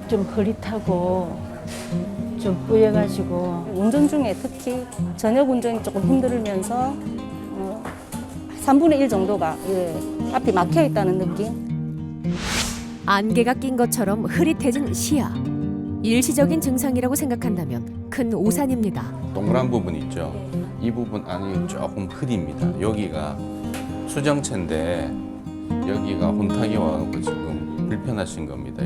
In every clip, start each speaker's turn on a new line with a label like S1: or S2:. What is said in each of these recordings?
S1: 좀 흐릿하고 좀 뿌여가지고
S2: 운전 중에 특히 저녁 운전이 조금 힘들면서 3분의 1 정도가 앞이 막혀 있다는 느낌.
S3: 안개가 낀 것처럼 흐릿해진 시야. 일시적인 증상이라고 생각한다면 큰 오산입니다.
S4: 동그란 부분 있죠. 이 부분 안이 조금 흐립니다. 여기가 수정체인데 여기가 혼탁이 와서 지금 불편하신 겁니다.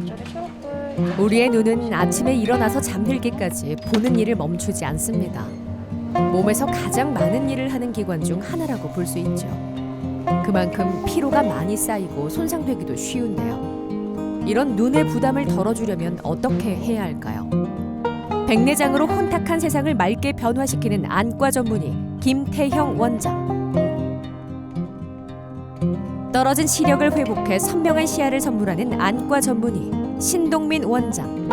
S3: 우리의 눈은 아침에 일어나서 잠들기까지 보는 일을 멈추지 않습니다. 몸에서 가장 많은 일을 하는 기관 중 하나라고 볼 수 있죠. 그만큼 피로가 많이 쌓이고 손상되기도 쉬운데요. 이런 눈의 부담을 덜어주려면 어떻게 해야 할까요? 백내장으로 혼탁한 세상을 맑게 변화시키는 안과 전문의 김태형 원장. 떨어진 시력을 회복해 선명한 시야를 선물하는 안과 전문의 신동민 원장.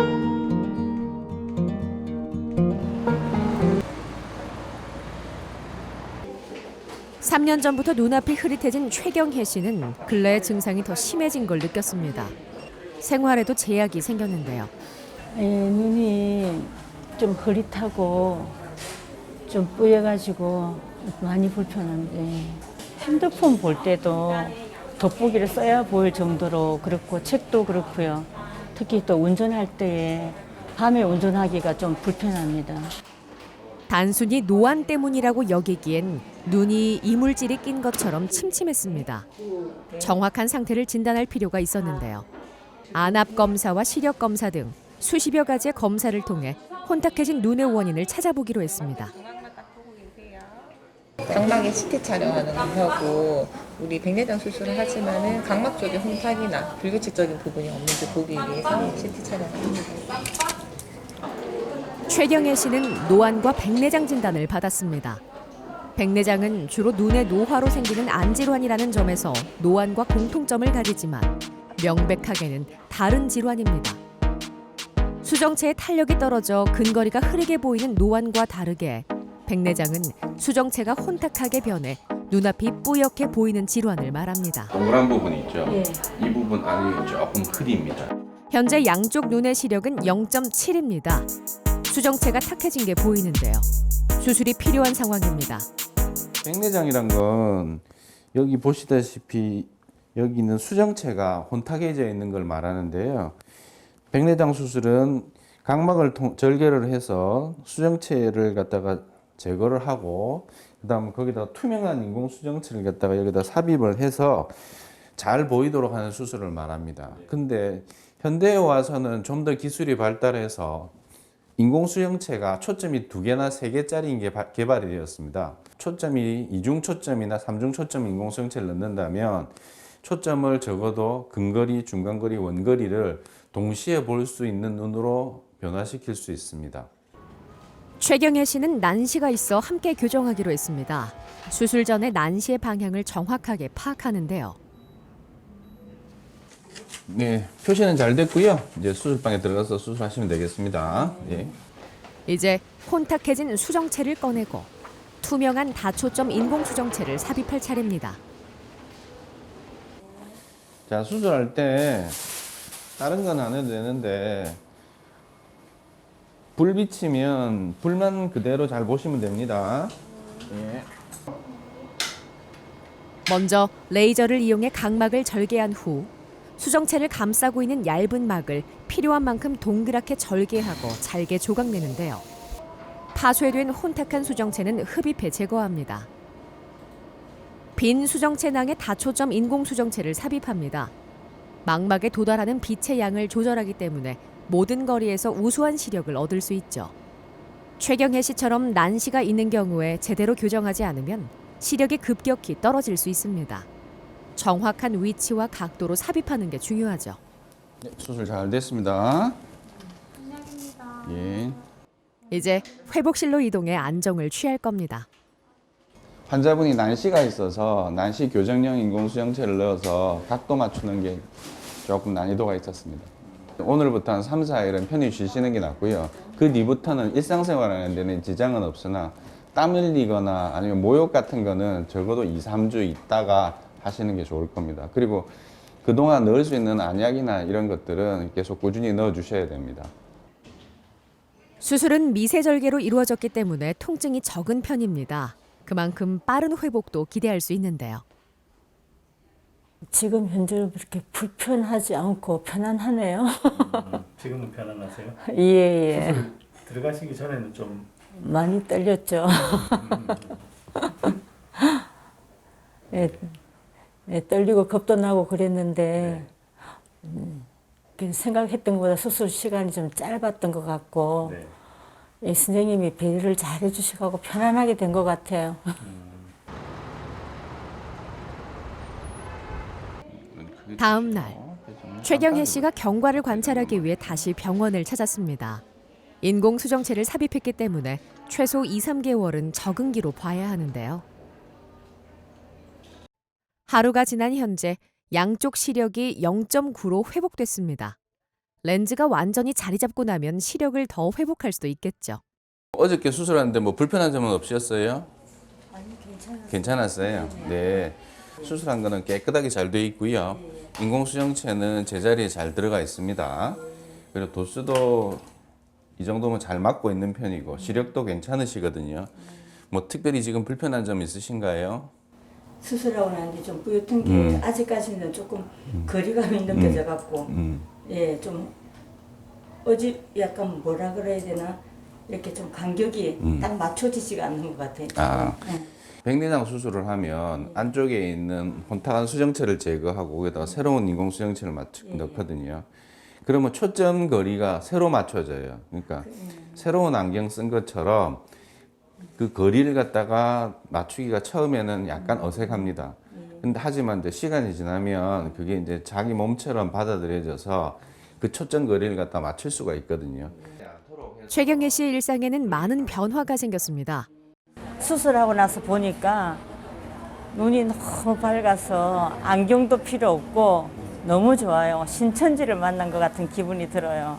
S3: (3년) 전부터 눈앞이 흐릿해진 최경혜 씨는 근래의 증상이 더 심해진 걸 느꼈습니다. 생활에도 제약이 생겼는데요.
S1: 눈이 좀 흐릿하고 좀 뿌여가지고 많이 불편한데 핸드폰 볼 때도 돋보기를 써야 보일 정도로 그렇고 책도 그렇고요. 특히 또 운전할 때에 밤에 운전하기가 좀 불편합니다.
S3: 단순히 노안 때문이라고 여기기엔 눈이 이물질이 낀 것처럼 침침했습니다. 정확한 상태를 진단할 필요가 있었는데요. 안압 검사와 시력 검사 등 수십여 가지의 검사를 통해 혼탁해진 눈의 원인을 찾아보기로 했습니다.
S5: 각막에 CT 촬영하는 거하고 우리 백내장 수술을 하지만은 각막 쪽에 혼탁이나 불규칙적인 부분이 없는지 보기 위해서 CT 촬영을 합니다.
S3: 최경혜 씨는 노안과 백내장 진단을 받았습니다. 백내장은 주로 눈의 노화로 생기는 안질환이라는 점에서 노안과 공통점을 가지지만 명백하게는 다른 질환입니다. 수정체의 탄력이 떨어져 근거리가 흐리게 보이는 노안과 다르게 백내장은 수정체가 혼탁하게 변해 눈앞이 뿌옇게 보이는 질환을 말합니다.
S4: 동그란 부분 있죠. 이 부분 안이 조금 흐립니다.
S3: 현재 양쪽 눈의 시력은 0.7입니다. 수정체가 탁해진 게 보이는데요. 수술이 필요한 상황입니다.
S4: 백내장이란 건 여기 보시다시피 여기 있는 수정체가 혼탁해져 있는 걸 말하는데요. 백내장 수술은 각막을 절개를 해서 수정체를 갖다가 제거를 하고 그다음 거기다 투명한 인공 수정체를 갖다가 여기다 삽입을 해서 잘 보이도록 하는 수술을 말합니다. 근데 현대에 와서는 좀 더 기술이 발달해서 인공 수정체가 초점이 2개나 3개짜리인 게 개발이 되었습니다. 초점이 이중 초점이나 삼중 초점 인공 수정체를 넣는다면 초점을 적어도 근거리, 중간거리, 원거리를 동시에 볼 수 있는 눈으로 변화시킬 수 있습니다.
S3: 최경혜 씨는 난시가 있어 함께 교정하기로 했습니다. 수술 전에 난시의 방향을 정확하게 파악하는데요.
S4: 네, 표시는 잘 됐고요. 이제 수술방에 들어가서 수술하시면 되겠습니다. 예.
S3: 이제 혼탁해진 수정체를 꺼내고 투명한 다초점 인공 수정체를 삽입할 차례입니다.
S4: 자, 수술할 때 다른 건 안 해도 되는데 불 비치면 불만 그대로 잘 보시면 됩니다. 예.
S3: 먼저 레이저를 이용해 각막을 절개한 후 수정체를 감싸고 있는 얇은 막을 필요한 만큼 동그랗게 절개하고 잘게 조각내는데요. 파쇄된 혼탁한 수정체는 흡입해 제거합니다. 빈 수정체낭에 다초점 인공 수정체를 삽입합니다. 망막에 도달하는 빛의 양을 조절하기 때문에 모든 거리에서 우수한 시력을 얻을 수 있죠. 최경혜 씨처럼 난시가 있는 경우에 제대로 교정하지 않으면 시력이 급격히 떨어질 수 있습니다. 정확한 위치와 각도로 삽입하는 게 중요하죠.
S4: 네, 수술 잘 됐습니다. 예.
S3: 이제 회복실로 이동해 안정을 취할 겁니다.
S4: 환자분이 난시가 있어서 난시 교정용 인공수정체를 넣어서 각도 맞추는 게 조금 난이도가 있었습니다. 오늘부터 한 3, 4일은 편히 쉬시는 게 낫고요. 그 뒤부터는 일상생활하는 데는 지장은 없으나 땀 흘리거나 아니면 모욕 같은 거는 적어도 2, 3주 있다가 하시는 게 좋을 겁니다. 그리고 그동안 넣을 수 있는 안약이나 이런 것들은 계속 꾸준히 넣어 주셔야 됩니다.
S3: 수술은 미세절개로 이루어졌기 때문에 통증이 적은 편입니다. 그만큼 빠른 회복도 기대할 수 있는데요.
S1: 지금 현재로 그렇게 불편하지 않고 편안하네요.
S6: 지금은 편안하세요?
S1: 예, 예.
S6: 수술 들어가시기 전에는 좀
S1: 많이 떨렸죠. 예, 예, 떨리고 겁도 나고 그랬는데 생각했던 것보다 수술 시간이 좀 짧았던 것 같고
S6: 네.
S1: 예, 선생님이 배려를 잘 해주시고 편안하게 된 것 같아요.
S3: 다음 날 최경혜 씨가 경과를 관찰하기 위해 다시 병원을 찾았습니다. 인공 수정체를 삽입했기 때문에 최소 2, 3개월은 적응기로 봐야 하는데요. 하루가 지난 현재 양쪽 시력이 0.9로 회복됐습니다. 렌즈가 완전히 자리 잡고 나면 시력을 더 회복할 수도 있겠죠.
S4: 어저께 수술하는데 뭐 불편한 점은 없으셨어요?
S1: 아니, 괜찮았어요.
S4: 괜찮았어요. 네. 수술한 거는 깨끗하게 잘 되어 있고요. 인공수정체는 제자리에 잘 들어가 있습니다. 그리고 도수도 이 정도면 잘 맞고 있는 편이고 시력도 괜찮으시거든요. 뭐 특별히 지금 불편한 점 있으신가요?
S1: 수술하고 난 뒤 좀 뿌옇던 게 아직까지는 조금 거리감이 느껴져 갖고 예, 좀 약간 뭐라 그래야 되나 이렇게 좀 간격이 딱 맞춰지지가 않는 것 같아요.
S4: 아.
S1: 예.
S4: 백내장 수술을 하면 안쪽에 있는 혼탁한 수정체를 제거하고 거기다가 새로운 인공 수정체를 넣거든요. 그러면 초점 거리가 새로 맞춰져요. 그러니까 새로운 안경 쓴 것처럼 그 거리를 갖다가 맞추기가 처음에는 약간 어색합니다. 근데 하지만 이제 시간이 지나면 그게 이제 자기 몸처럼 받아들여져서 그 초점 거리를 갖다 맞출 수가 있거든요.
S3: 최경혜 씨의 일상에는 많은 변화가 생겼습니다.
S1: 수술하고 나서 보니까 눈이 너무 밝아서 안경도 필요 없고 너무 좋아요. 신천지를 만난 것 같은 기분이 들어요.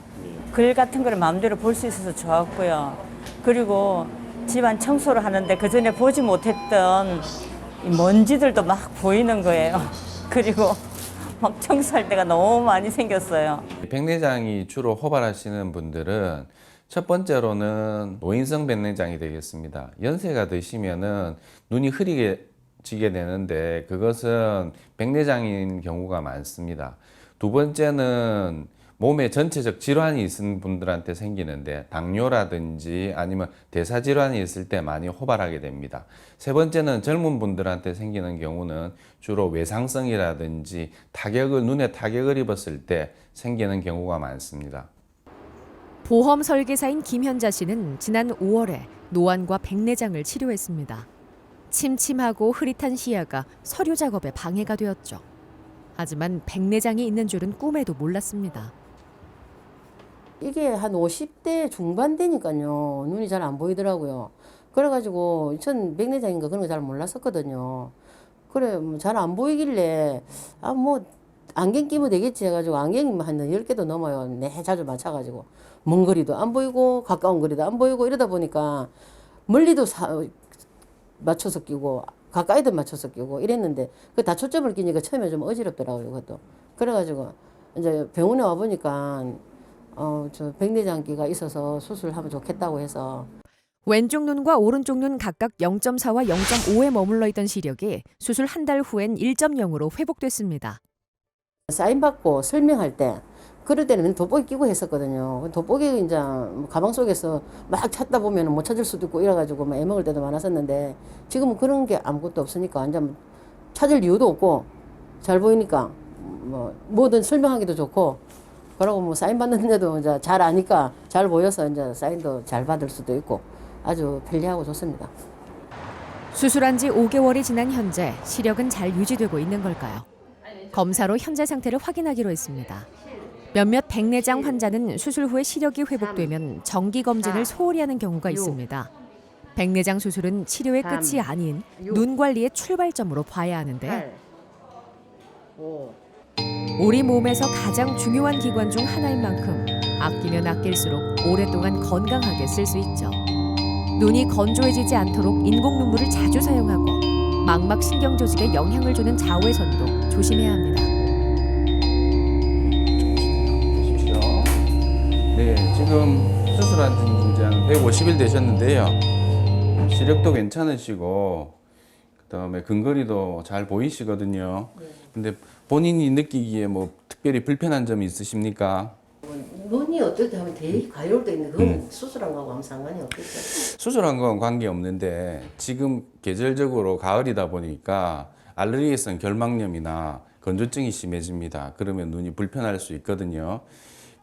S1: 글 같은 걸 마음대로 볼 수 있어서 좋았고요. 그리고 집안 청소를 하는데 그전에 보지 못했던 이 먼지들도 막 보이는 거예요. 그리고 막 청소할 때가 너무 많이 생겼어요.
S4: 백내장이 주로 호발하시는 분들은 첫 번째로는 노인성 백내장이 되겠습니다. 연세가 드시면은 눈이 흐리게지게 되는데 그것은 백내장인 경우가 많습니다. 두 번째는 몸에 전체적 질환이 있는 분들한테 생기는데 당뇨라든지 아니면 대사질환이 있을 때 많이 호발하게 됩니다. 세 번째는 젊은 분들한테 생기는 경우는 주로 외상성이라든지 눈에 타격을 입었을 때 생기는 경우가 많습니다.
S3: 보험 설계사인 김현자 씨는 지난 5월에 노안과 백내장을 치료했습니다. 침침하고 흐릿한 시야가 서류 작업에 방해가 되었죠. 하지만 백내장이 있는 줄은 꿈에도 몰랐습니다.
S7: 이게 한 50대 중반 되니까요. 눈이 잘 안 보이더라고요. 그래가지고 전 백내장인가 그런 거 잘 몰랐었거든요. 그래 잘 안 보이길래 뭐 안경 끼면 되겠지 해가지고 안경이 한 10개도 넘어요. 네, 자주 맞춰가지고 먼 거리도 안 보이고 가까운 거리도 안 보이고 이러다 보니까 멀리도 맞춰서 끼고 가까이도 맞춰서 끼고 이랬는데 그 다 초점을 끼니까 처음에 좀 어지럽더라고요. 그것도. 그래가지고 이제 병원에 와 보니까 저 백내장기가 있어서 수술하면 좋겠다고 해서
S3: 왼쪽 눈과 오른쪽 눈 각각 0.4와 0.5에 머물러 있던 시력이 수술 한 달 후엔 1.0으로 회복됐습니다.
S7: 사인 받고 설명할 때 그럴 때는 돋보기 끼고 했었거든요. 돋보기 이제 가방 속에서 막 찾다 보면 못 찾을 수도 있고 이래가지고 막 애먹을 때도 많았었는데 지금은 그런 게 아무것도 없으니까 완전 찾을 이유도 없고 잘 보이니까 뭐든 설명하기도 좋고 그러고 뭐 사인 받는데도 이제 잘 아니까 잘 보여서 이제 사인도 잘 받을 수도 있고 아주 편리하고 좋습니다.
S3: 수술한 지 5개월이 지난 현재 시력은 잘 유지되고 있는 걸까요? 검사로 현재 상태를 확인하기로 했습니다. 몇몇 백내장 환자는 수술 후에 시력이 회복되면 정기 검진을 소홀히 하는 경우가 있습니다. 백내장 수술은 치료의 끝이 아닌 눈 관리의 출발점으로 봐야 하는데요. 우리 몸에서 가장 중요한 기관 중 하나인 만큼 아끼면 아낄수록 오랫동안 건강하게 쓸 수 있죠. 눈이 건조해지지 않도록 인공 눈물을 자주 사용하고 망막 신경 조직에 영향을 주는 자외선도 조심해야 합니다.
S4: 네, 지금 수술한 지 한 150일 되셨는데요. 시력도 괜찮으시고 그다음에 근거리도 잘 보이시거든요. 근데 본인이 느끼기에 뭐 특별히 불편한 점이 있으십니까?
S7: 눈이 어떨 때 하면 되게 가려울 때 있는데 그건 수술한 거하고 아무 상관이 없겠죠.
S4: 수술한 건 관계없는데 지금 계절적으로 가을이다 보니까 알레르기성 결막염이나 건조증이 심해집니다. 그러면 눈이 불편할 수 있거든요.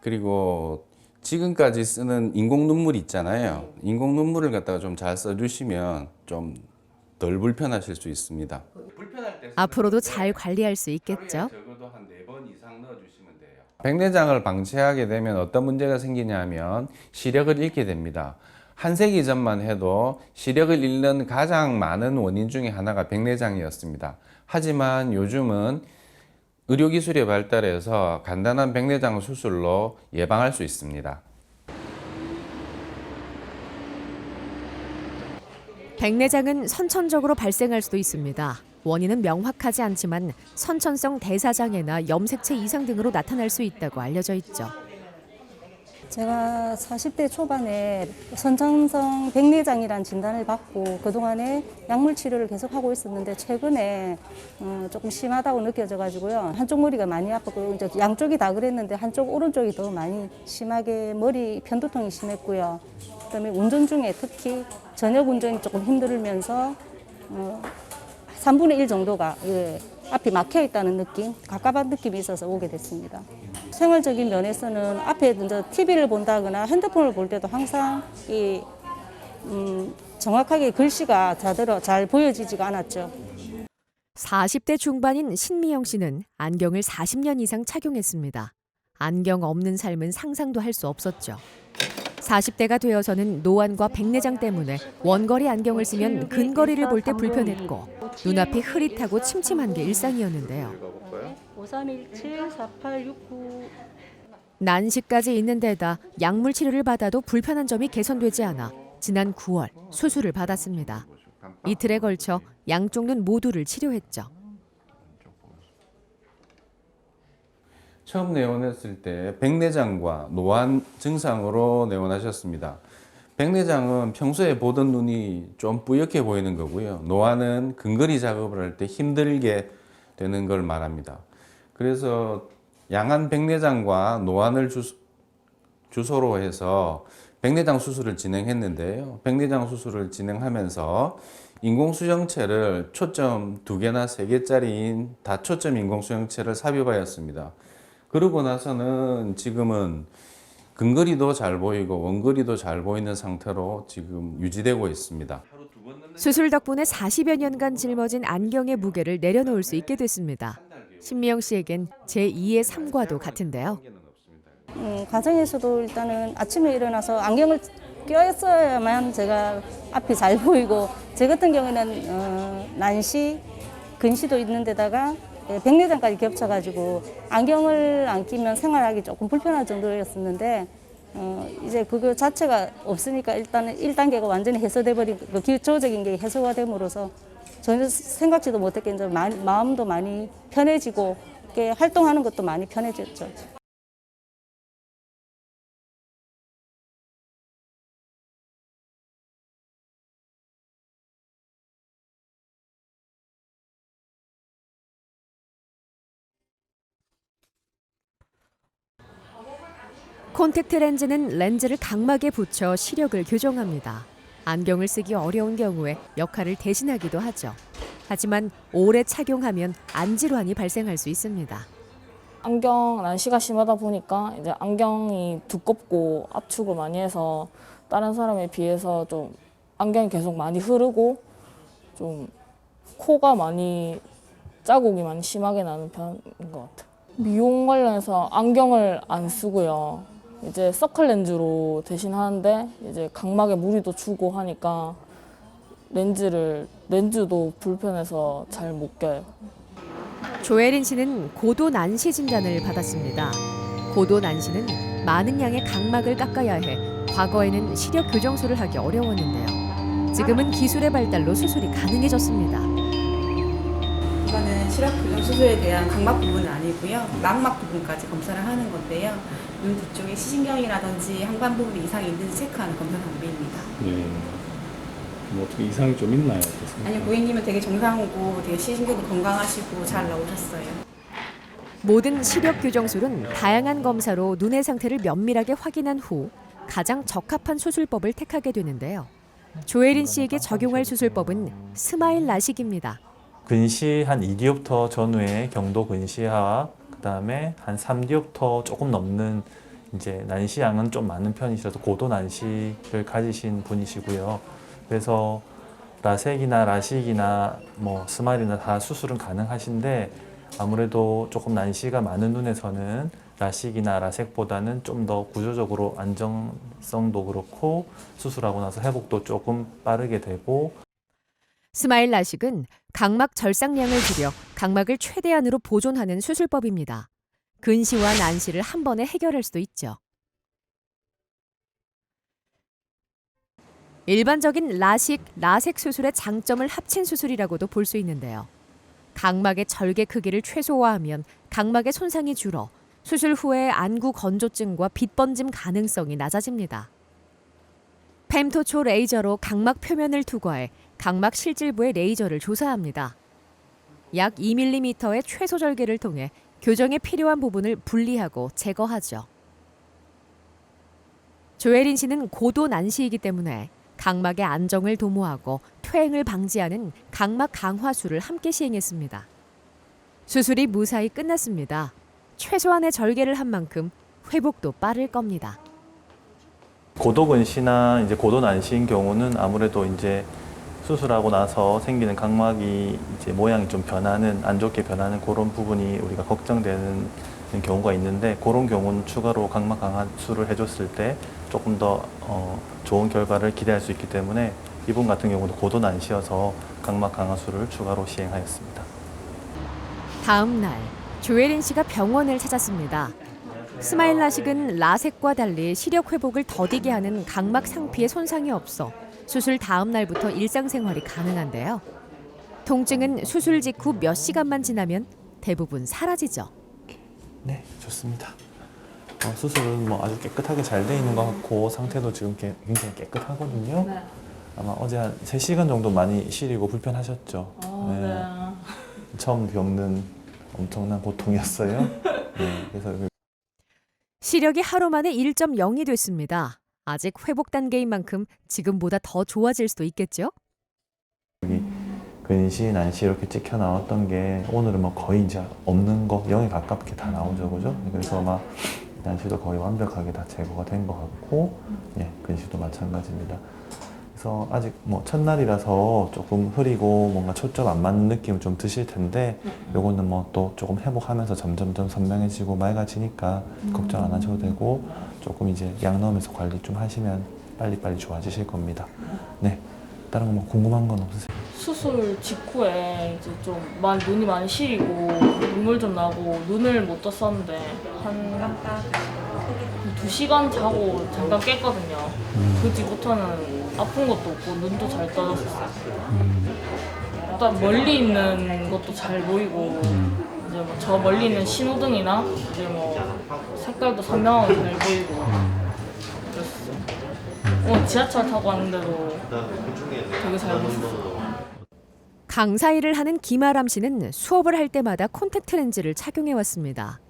S4: 그리고 지금까지 쓰는 인공 눈물 있잖아요. 인공 눈물을 갖다가 좀 잘 써주시면 좀 덜 불편하실 수 있습니다.
S3: 앞으로도 잘 관리할 수 있겠죠.
S4: 적어도 한 4번 이상 넣어주시면 돼요. 백내장을 방치하게 되면 어떤 문제가 생기냐면 시력을 잃게 됩니다. 한 세기 전만 해도 시력을 잃는 가장 많은 원인 중에 하나가 백내장이었습니다. 하지만 요즘은 의료기술이 발달해서 간단한 백내장 수술로 예방할 수 있습니다.
S3: 백내장은 선천적으로 발생할 수도 있습니다. 원인은 명확하지 않지만 선천성 대사장애나 염색체 이상 등으로 나타날 수 있다고 알려져 있죠.
S2: 제가 40대 초반에 선천성 백내장이라는 진단을 받고 그동안에 약물 치료를 계속하고 있었는데 최근에 조금 심하다고 느껴져가지고요. 한쪽 머리가 많이 아팠고 이제 양쪽이 다 그랬는데 한쪽 오른쪽이 더 많이 심하게 머리 편두통이 심했고요. 그다음에 운전 중에 특히 저녁 운전이 조금 힘들면서 3분의 1 정도가 앞이 막혀 있다는 느낌, 갑갑한 느낌이 있어서 오게 됐습니다. 생활적인 면에서는 앞에 이제 TV를 본다거나 핸드폰을 볼 때도 항상 정확하게 글씨가 제대로 잘 보여지지가 않았죠.
S3: 40대 중반인 신미영 씨는 안경을 40년 이상 착용했습니다. 안경 없는 삶은 상상도 할 수 없었죠. 40대가 되어서는 노안과 백내장 때문에 원거리 안경을 쓰면 근거리를 볼 때 불편했고 눈앞이 흐릿하고 침침한 게 일상이었는데요.
S2: 5317-4869
S3: 난시까지 있는 데다 약물 치료를 받아도 불편한 점이 개선되지 않아 지난 9월 수술을 받았습니다. 이틀에 걸쳐 양쪽 눈 모두를 치료했죠.
S4: 처음 내원했을 때 백내장과 노안 증상으로 내원하셨습니다. 백내장은 평소에 보던 눈이 좀 뿌옇게 보이는 거고요. 노안은 근거리 작업을 할 때 힘들게 되는 걸 말합니다. 그래서 양한 백내장과 노안을 주소로 해서 백내장 수술을 진행했는데요. 백내장 수술을 진행하면서 인공수정체를 초점 2개나 3개짜리인 다초점 인공수정체를 삽입하였습니다. 그러고 나서는 지금은 근거리도 잘 보이고 원거리도 잘 보이는 상태로 지금 유지되고 있습니다.
S3: 수술 덕분에 40여 년간 짊어진 안경의 무게를 내려놓을 수 있게 됐습니다. 신미영 씨에겐 제2의 삶과도 같은데요.
S2: 가정에서도 일단은 아침에 일어나서 안경을 껴야만 제가 앞이 잘 보이고 제 같은 경우에는 난시, 근시도 있는 데다가 백내장까지 겹쳐가지고 안경을 안 끼면 생활하기 조금 불편할 정도였었는데 이제 그거 자체가 없으니까 일단은 1단계가 완전히 해소돼 버린 그 기초적인 게 해소가 됨으로써 전혀 생각지도 못했게 마음도 많이 편해지고 활동하는 것도 많이 편해졌죠.
S3: 콘택트 렌즈는 렌즈를 각막에 붙여 시력을 교정합니다. 안경을 쓰기 어려운 경우에 역할을 대신하기도 하죠. 하지만 오래 착용하면 안질환이 발생할 수 있습니다.
S8: 안경 난시가 심하다 보니까 이제 안경이 두껍고 압축을 많이 해서 다른 사람에 비해서 좀 안경이 계속 많이 흐르고 좀 코가 많이 자국이 많이 심하게 나는 편인 것 같아요. 미용 관련해서 안경을 안 쓰고요. 이제 서클 렌즈로 대신 하는데 이제 각막에 무리도 주고 하니까 렌즈도 불편해서 잘 못 껴요.
S3: 조혜린 씨는 고도 난시 진단을 받았습니다. 고도 난시는 많은 양의 각막을 깎아야 해 과거에는 시력 교정술을 하기 어려웠는데요. 지금은 기술의 발달로 수술이 가능해졌습니다.
S9: 이거는 시력 교정 수술에 대한 각막 부분은 아니고요. 망막 부분까지 검사를 하는 건데요. 눈 뒤쪽에 시신경이라든지 항반 부분에 이상이 있는지 체크하는 검사 장비입니다.
S6: 네. 뭐 어떻게 이상이 좀 있나요? 어떻습니까?
S9: 아니요, 고객님은 되게 정상이고 되게 시신경도 건강하시고 잘 나오셨어요.
S3: 모든 시력 교정술은 다양한 검사로 눈의 상태를 면밀하게 확인한 후 가장 적합한 수술법을 택하게 되는데요. 조혜린 씨에게 적용할 수술법은 스마일 라식입니다.
S10: 근시 한 2디옵터 전후의 경도 근시와 그다음에 한 3디옵터 조금 넘는 이제 난시양은 좀 많은 편이셔서 고도 난시를 가지신 분이시고요. 그래서 라섹이나 라식이나 뭐 스마일이나 다 수술은 가능하신데 아무래도 조금 난시가 많은 눈에서는 라식이나 라섹보다는 좀 더 구조적으로 안정성도 그렇고 수술하고 나서 회복도 조금 빠르게 되고
S3: 스마일 라식은 각막 절삭량을 줄여 각막을 최대한으로 보존하는 수술법입니다. 근시와 난시를 한 번에 해결할 수도 있죠. 일반적인 라식, 라섹 수술의 장점을 합친 수술이라고도 볼 수 있는데요. 각막의 절개 크기를 최소화하면 각막의 손상이 줄어 수술 후에 안구 건조증과 빗 번짐 가능성이 낮아집니다. 펨토초 레이저로 각막 표면을 투과해 각막 실질부의 레이저를 조사합니다. 약 2mm의 최소 절개를 통해 교정에 필요한 부분을 분리하고 제거하죠. 조혜린 씨는 고도 난시이기 때문에 각막의 안정을 도모하고 퇴행을 방지하는 각막 강화술을 함께 시행했습니다. 수술이 무사히 끝났습니다. 최소한의 절개를 한 만큼 회복도 빠를 겁니다.
S10: 고도 근시나 이제 고도 난시인 경우는 아무래도 이제 수술하고 나서 생기는 각막이 이제 모양이 좀 변하는 안 좋게 변하는 그런 부분이 우리가 걱정되는 경우가 있는데 그런 경우는 추가로 각막 강화술을 해줬을 때 조금 더 좋은 결과를 기대할 수 있기 때문에 이분 같은 경우도 고도 난시여서 각막 강화술을 추가로 시행하였습니다.
S3: 다음 날 조혜린 씨가 병원을 찾았습니다. 스마일 라식은 라섹과 달리 시력 회복을 더디게 하는 각막 상피에 손상이 없어 수술 다음 날부터 일상생활이 가능한데요. 통증은 수술 직후 몇 시간만 지나면 대부분 사라지죠.
S10: 네, 좋습니다. 수술은 뭐 아주 깨끗하게 잘 돼 있는 것 같고 상태도 지금 굉장히 깨끗하거든요.
S8: 네.
S10: 아마 어제 한 3시간 정도 많이 시리고 불편하셨죠. 네. 처음 겪는 엄청난 고통이었어요. 네, 그래서
S3: 시력이 하루 만에 1.0이 됐습니다. 아직 회복 단계인 만큼 지금보다 더 좋아질 수도 있겠죠?
S10: 여기 근시, 난시 이렇게 찍혀 나왔던 게 오늘은 뭐 거의 이제 없는 거 0에 가깝게 다 나오죠, 그죠? 그래서 막 난시도 거의 완벽하게 다 제거가 된 것 같고, 예, 근시도 마찬가지입니다. 그래서 아직 뭐 첫날이라서 조금 흐리고 뭔가 초점 안 맞는 느낌 좀 드실 텐데, 요거는 뭐 또 조금 회복하면서 점점점 선명해지고 맑아지니까 걱정 안 하셔도 되고, 조금 이제 약 넣으면서 관리 좀 하시면 빨리빨리 좋아지실 겁니다. 네, 다른 거 뭐 궁금한 건 없으세요?
S8: 수술 직후에 이제 좀 눈이 많이 시리고 눈물 좀 나고 눈을 못 떴었는데 한 2시간 자고 잠깐 깼거든요. 그 뒤부터는 아픈 것도 없고 눈도 잘 떠졌었어요. 일단 멀리 있는 것도 잘 보이고 이제 뭐 저 멀리 있는 신호등이나 이제 뭐 색깔도 선명하게 잘 보이고 그랬어요. 지하철 타고 왔는데도 되게 잘 보였어요.
S3: 강사 일을 하는 김아람 씨는 수업을 할 때마다 콘택트 렌즈를 착용해 왔습니다.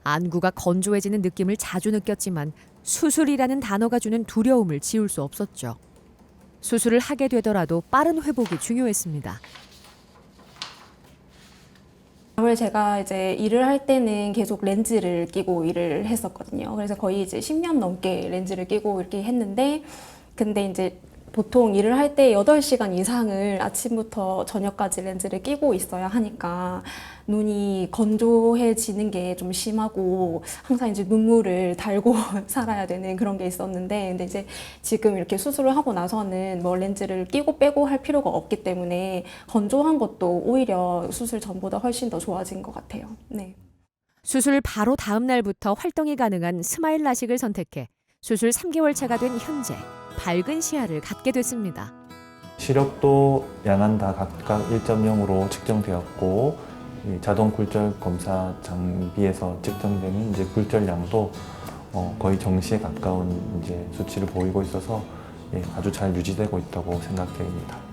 S3: 안구가 건조해지는 느낌을 자주 느꼈지만 수술이라는 단어가 주는 두려움을 지울 수 없었죠. 수술을 하게 되더라도 빠른 회복이 중요했습니다.
S11: 아무래도 제가 이제 일을 할 때는 계속 렌즈를 끼고 일을 했었거든요. 그래서 거의 이제 10년 넘게 렌즈를 끼고 이렇게 했는데, 근데 이제 보통 일을 할 때 8시간 이상을 아침부터 저녁까지 렌즈를 끼고 있어야 하니까 눈이 건조해지는 게 좀 심하고 항상 이제 눈물을 달고 살아야 되는 그런 게 있었는데, 근데 이제 지금 이렇게 수술을 하고 나서는 뭐 렌즈를 끼고 빼고 할 필요가 없기 때문에 건조한 것도 오히려 수술 전보다 훨씬 더 좋아진 것 같아요. 네.
S3: 수술 바로 다음 날부터 활동이 가능한 스마일 라식을 선택해 수술 3개월 차가 된 현재 밝은 시야를 갖게 됐습니다.
S10: 시력도 양안 다 각각 1.0으로 측정되었고 이 자동 굴절 검사 장비에서 측정되는 이제 굴절량도 거의 정시에 가까운 이제 수치를 보이고 있어서 아주 잘 유지되고 있다고 생각됩니다.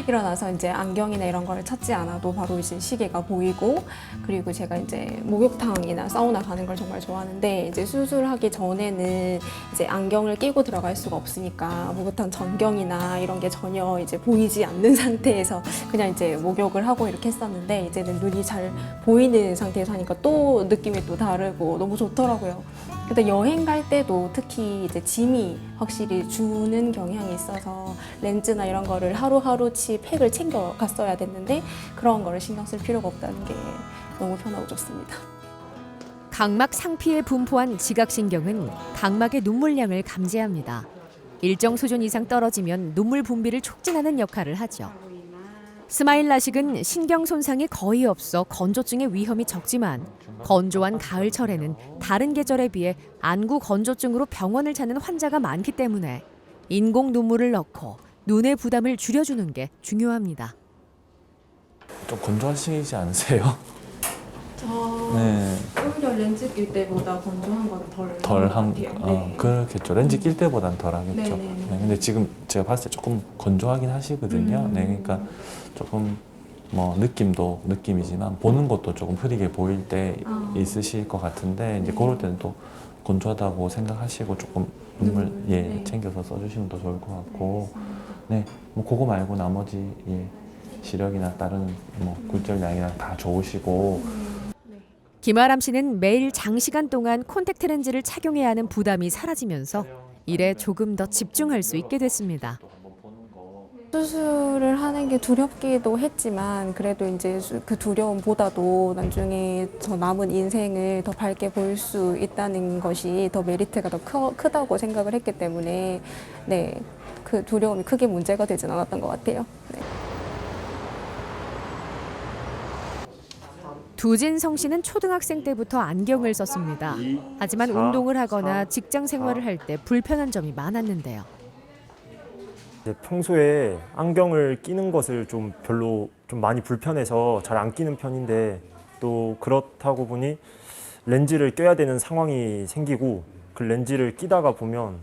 S11: 일어나서 이제 안경이나 이런 걸 찾지 않아도 바로 이제 시계가 보이고, 그리고 제가 이제 목욕탕이나 사우나 가는 걸 정말 좋아하는데, 이제 수술하기 전에는 이제 안경을 끼고 들어갈 수가 없으니까 목욕탕 전경이나 이런 게 전혀 이제 보이지 않는 상태에서 그냥 이제 목욕을 하고 이렇게 했었는데, 이제는 눈이 잘 보이는 상태에서 하니까 또 느낌이 또 다르고 너무 좋더라고요. 근데 여행 갈 때도 특히 이제 짐이 확실히 주는 경향이 있어서 렌즈나 이런 거를 하루하루치 팩을 챙겨 갔어야 됐는데, 그런 거를 신경 쓸 필요가 없다는 게 너무 편하고 좋습니다.
S3: 각막 상피에 분포한 지각신경은 각막의 눈물량을 감지합니다. 일정 수준 이상 떨어지면 눈물 분비를 촉진하는 역할을 하죠. 스마일 라식은 신경 손상이 거의 없어 건조증의 위험이 적지만, 건조한 가을철에는 다른 계절에 비해 안구 건조증으로 병원을 찾는 환자가 많기 때문에 인공 눈물을 넣고 눈의 부담을 줄여주는 게 중요합니다.
S10: 좀 건조하시지 않으세요?
S11: 네. 오히려 렌즈 낄 때보다 건조한 건
S10: 덜한
S11: 것 같아요. 네.
S10: 그렇겠죠. 렌즈 낄 때보단 덜하겠죠.
S11: 네네.
S10: 네, 근데 지금 제가 봤을 때 조금 건조하긴 하시거든요. 네, 그러니까 조금 뭐 느낌도 느낌이지만 보는 것도 조금 흐리게 보일 때 있으실 것 같은데, 이제 그럴 때는 또 건조하다고 생각하시고 조금 눈물
S11: 네.
S10: 챙겨서 써주시면 더 좋을 것 같고, 네, 뭐 그거 말고 나머지 시력이나 다른 뭐 굴절량이랑 다 좋으시고.
S3: 김아람 씨는 매일 장시간 동안 콘택트 렌즈를 착용해야 하는 부담이 사라지면서 일에 조금 더 집중할 수 있게 됐습니다.
S11: 수술을 하는 게 두렵기도 했지만, 그래도 이제 그 두려움보다도 나중에 저 남은 인생을 더 밝게 볼 수 있다는 것이 더 메리트가 더 크다고 생각을 했기 때문에, 네, 그 두려움이 크게 문제가 되진 않았던 것 같아요. 네.
S3: 두진성 씨는 초등학생 때부터 안경을 썼습니다. 하지만 운동을 하거나 직장 생활을 할 때 불편한 점이 많았는데요.
S12: 평소에 안경을 끼는 것을 좀 별로 좀 많이 불편해서 잘 안 끼는 편인데, 또 그렇다고 보니 렌즈를 껴야 되는 상황이 생기고, 그 렌즈를 끼다가 보면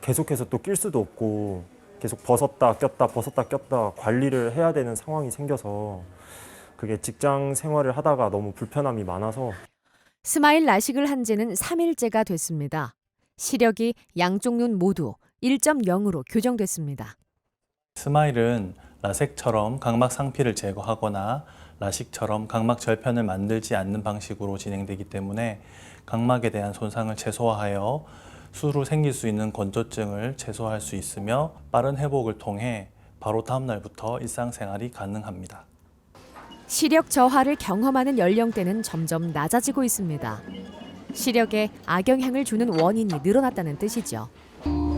S12: 계속해서 또 낄 수도 없고 계속 벗었다 꼈다 벗었다 꼈다 관리를 해야 되는 상황이 생겨서, 그게 직장 생활을 하다가 너무 불편함이 많아서.
S3: 스마일 라식을 한 지는 3일째가 됐습니다. 시력이 양쪽 눈 모두 1.0으로 교정됐습니다.
S6: 스마일은 라섹처럼 각막 상피를 제거하거나 라식처럼 각막 절편을 만들지 않는 방식으로 진행되기 때문에 각막에 대한 손상을 최소화하여 수로 생길 수 있는 건조증을 최소화할 수 있으며, 빠른 회복을 통해 바로 다음 날부터 일상생활이 가능합니다.
S3: 시력 저하를 경험하는 연령대는 점점 낮아지고 있습니다. 시력에 악영향을 주는 원인이 늘어났다는 뜻이죠.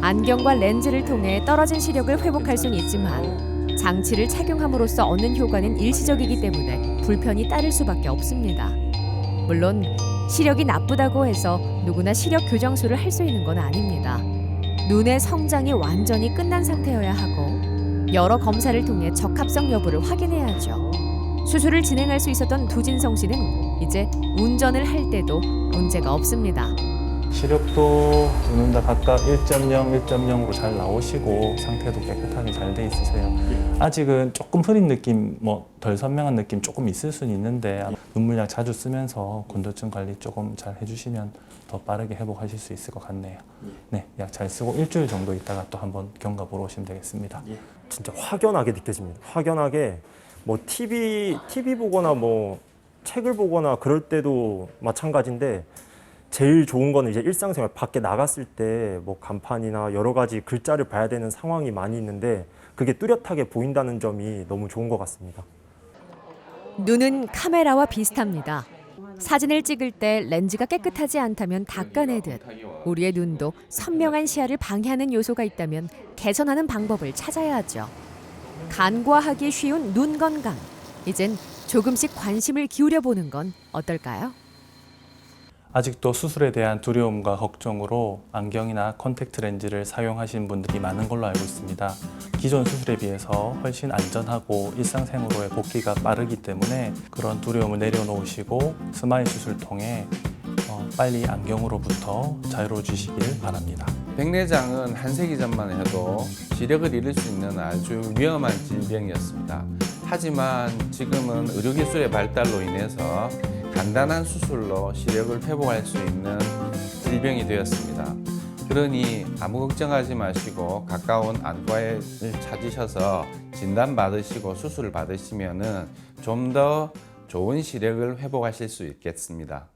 S3: 안경과 렌즈를 통해 떨어진 시력을 회복할 수는 있지만, 장치를 착용함으로써 얻는 효과는 일시적이기 때문에 불편이 따를 수밖에 없습니다. 물론 시력이 나쁘다고 해서 누구나 시력 교정술을 할 수 있는 건 아닙니다. 눈의 성장이 완전히 끝난 상태여야 하고, 여러 검사를 통해 적합성 여부를 확인해야죠. 수술을 진행할 수 있었던 두진성 씨는 이제 운전을 할 때도 문제가 없습니다.
S10: 시력도 두 눈 다 각각 1.0, 1.0으로 잘 나오시고 상태도 깨끗하게 잘 돼 있으세요. 아직은 조금 흐린 느낌, 뭐 덜 선명한 느낌 조금 있을 수는 있는데, 눈물약 자주 쓰면서 건조증 관리 조금 잘 해주시면 더 빠르게 회복하실 수 있을 것 같네요. 네, 약 잘 쓰고 일주일 정도 있다가 또 한번 경과 보러 오시면 되겠습니다.
S12: 진짜 확연하게 느껴집니다. 확연하게 뭐 TV 보거나 뭐 책을 보거나 그럴 때도 마찬가지인데, 제일 좋은 거는 이제 일상생활 밖에 나갔을 때 뭐 간판이나 여러 가지 글자를 봐야 되는 상황이 많이 있는데, 그게 뚜렷하게 보인다는 점이 너무 좋은 것 같습니다.
S3: 눈은 카메라와 비슷합니다. 사진을 찍을 때 렌즈가 깨끗하지 않다면 닦아내듯, 우리의 눈도 선명한 시야를 방해하는 요소가 있다면 개선하는 방법을 찾아야 하죠. 간과하기 쉬운 눈 건강, 이젠 조금씩 관심을 기울여 보는 건 어떨까요?
S6: 아직도 수술에 대한 두려움과 걱정으로 안경이나 콘택트 렌즈를 사용하시는 분들이 많은 걸로 알고 있습니다. 기존 수술에 비해서 훨씬 안전하고 일상생활로의 복귀가 빠르기 때문에 그런 두려움을 내려놓으시고 스마일 수술을 통해 빨리 안경으로부터 자유로워지시길 바랍니다.
S4: 백내장은 한세기 전만 해도 시력을 잃을 수 있는 아주 위험한 질병이었습니다. 하지만 지금은 의료기술의 발달로 인해서 간단한 수술로 시력을 회복할 수 있는 질병이 되었습니다. 그러니 아무 걱정하지 마시고 가까운 안과를 찾으셔서 진단받으시고 수술을 받으시면 좀 더 좋은 시력을 회복하실 수 있겠습니다.